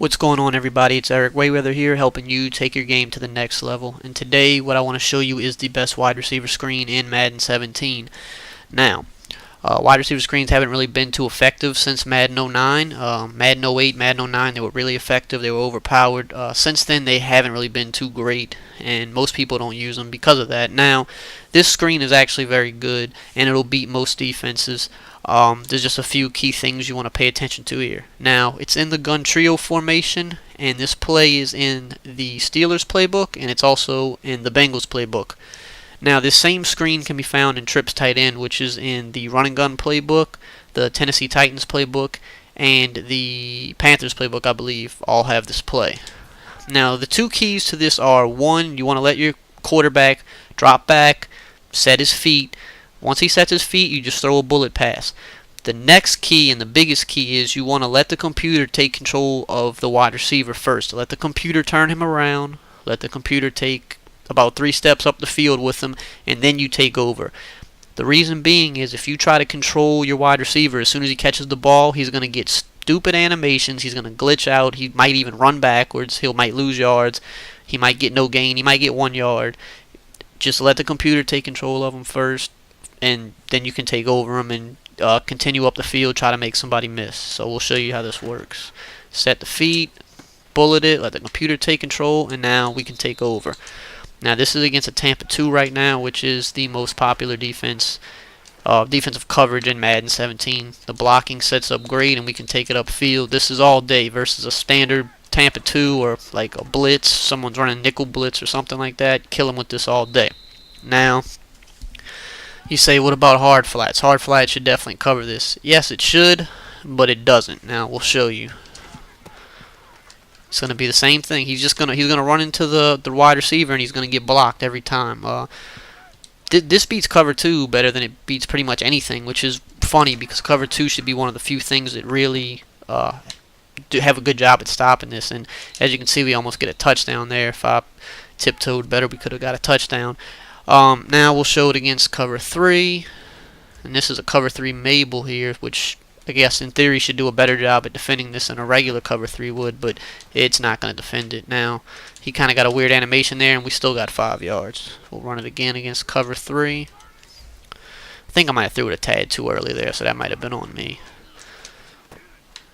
What's going on, everybody? It's Eric Wayweather here, helping you take your game to the next level. And today what I want to show you is the best wide receiver screen in Madden 17. Now, wide receiver screens haven't really been too effective since Madden 09. Madden 08, Madden 09, they were really effective. They were overpowered. Since then, they haven't really been too great, and most people don't use them because of that. Now, this screen is actually very good, and it'll beat most defenses. There's just a few key things you want to pay attention to here. Now, it's in the gun trio formation, and this play is in the Steelers playbook, and it's also in the Bengals playbook. Now, this same screen can be found in trips tight end, which is in the run and gun playbook, the Tennessee Titans playbook, and the Panthers playbook, I believe, all have this play. Now, the two keys to this are, one, you want to let your quarterback drop back, set his feet. Once he sets his feet, you just throw a bullet pass. The next key, and the biggest key, is you want to let the computer take control of the wide receiver first. Let the computer turn him around. Let the computer take about 3 steps up the field with him, and then you take over. The reason being is if you try to control your wide receiver, as soon as he catches the ball, he's going to get stupid animations. He's going to glitch out. He might even run backwards. He might lose yards. He might get no gain. He might get 1 yard. Just let the computer take control of him first, and then you can take over him and continue up the field, try to make somebody miss. So we'll show you how this works. Set the feet, bullet it, let the computer take control, and now we can take over. Now this is against a Tampa 2 right now, which is the most popular defensive coverage in Madden 17. The blocking sets up great, and we can take it upfield. This is all day versus a standard Tampa 2 or like a blitz. Someone's running nickel blitz or something like that. Kill him with this all day. Now, you say, what about hard flats? Hard flats should definitely cover this. Yes, it should, but it doesn't. Now we'll show you. It's going to be the same thing. He's gonna run into the wide receiver, and he's going to get blocked every time. This beats cover 2 better than it beats pretty much anything, which is funny because cover 2 should be one of the few things that really do have a good job at stopping this. And as you can see, we almost get a touchdown there. If I tiptoed better, we could have got a touchdown. Now we'll show it against cover 3, and this is a cover 3 Mabel here, which I guess in theory should do a better job at defending this than a regular cover 3 would, but it's not going to defend it. Now, he kind of got a weird animation there, and we still got 5 yards. We'll run it again against cover 3. I think I might have threw it a tad too early there, so that might have been on me.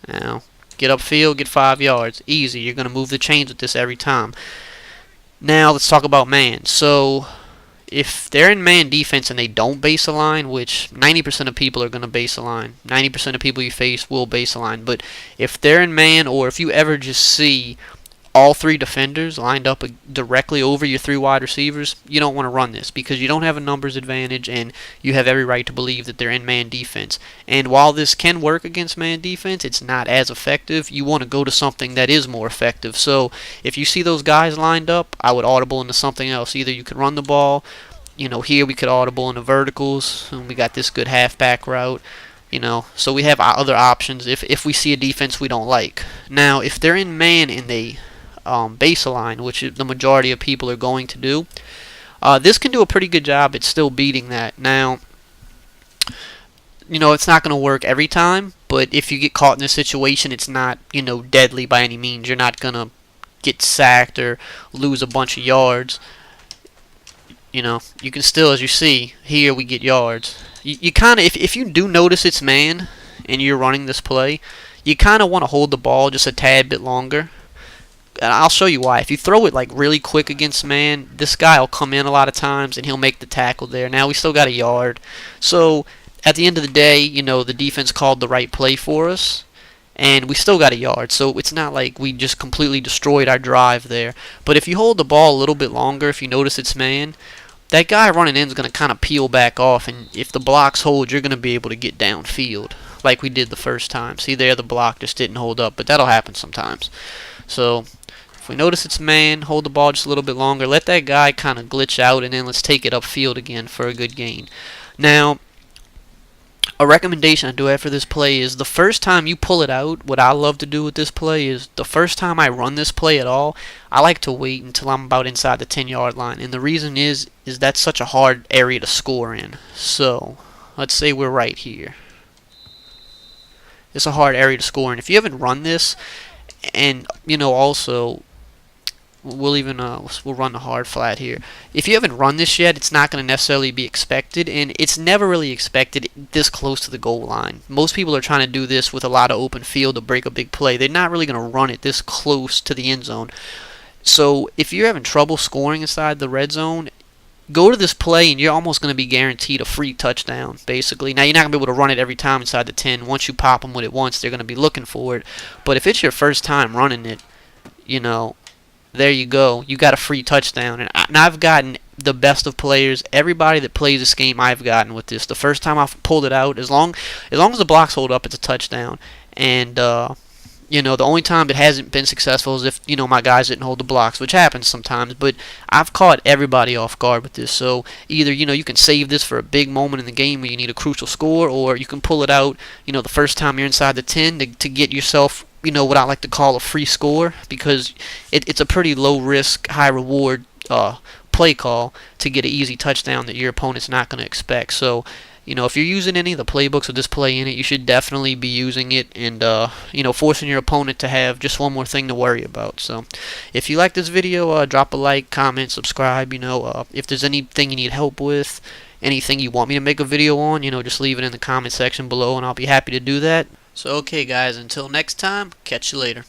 Now, get upfield, get 5 yards. Easy. You're going to move the chains with this every time. Now, let's talk about man. So, if they're in man defense and they don't base align, which 90% of people are going to base align, 90% of people you face will base align, but if they're in man, or if you ever just see all 3 defenders lined up directly over your 3 wide receivers, you don't want to run this because you don't have a numbers advantage, and you have every right to believe that they're in man defense. And while this can work against man defense, it's not as effective. You want to go to something that is more effective. So if you see those guys lined up, I would audible into something else. Either you could run the ball, here we could audible into verticals, and we got this good halfback route. So we have other options if we see a defense we don't like. Now, if they're in man and they base align, which the majority of people are going to do, this can do a pretty good job at still beating that. Now, it's not going to work every time, but if you get caught in this situation, it's not, deadly by any means. You're not going to get sacked or lose a bunch of yards. You can still, as you see here, we get yards. You kind of, if you do notice it's man and you're running this play, you kind of want to hold the ball just a tad bit longer. And I'll show you why. If you throw it like really quick against man, this guy will come in a lot of times and he'll make the tackle there. Now we still got a yard. So at the end of the day, the defense called the right play for us, and we still got a yard. So it's not like we just completely destroyed our drive there. But if you hold the ball a little bit longer, if you notice it's man, that guy running in is going to kind of peel back off, and if the blocks hold, you're going to be able to get downfield like we did the first time. See there, the block just didn't hold up, but that'll happen sometimes. So if we notice it's man, hold the ball just a little bit longer, let that guy kind of glitch out, and then let's take it upfield again for a good gain. Now, a recommendation I do have for this play is the first time you pull it out, what I love to do with this play is the first time I run this play at all, I like to wait until I'm about inside the 10-yard line. And the reason is that's such a hard area to score in. So, let's say we're right here. It's a hard area to score in. If you haven't run this, And also we'll run the hard flat here. If you haven't run this yet, it's not going to necessarily be expected, and it's never really expected this close to the goal line. Most people are trying to do this with a lot of open field to break a big play. They're not really going to run it this close to the end zone. So if you're having trouble scoring inside the red zone, go to this play and you're almost going to be guaranteed a free touchdown, basically. Now, you're not going to be able to run it every time inside the 10. Once you pop them with it once, they're going to be looking for it. But if it's your first time running it, there you go. You got a free touchdown. And I've gotten the best of players. Everybody that plays this game, I've gotten with this. The first time I've pulled it out, as long as the blocks hold up, it's a touchdown. And the only time it hasn't been successful is if my guys didn't hold the blocks, which happens sometimes. But I've caught everybody off guard with this. So either you can save this for a big moment in the game where you need a crucial score, or you can pull it out the first time you're inside the 10 to get yourself what I like to call a free score, because it's a pretty low risk, high reward play call to get an easy touchdown that your opponent's not going to expect. So if you're using any of the playbooks with this play in it, you should definitely be using it and forcing your opponent to have just one more thing to worry about. So if you like this video, drop a like, comment, subscribe. If there's anything you need help with, anything you want me to make a video on, just leave it in the comment section below and I'll be happy to do that. So okay guys, until next time, catch you later.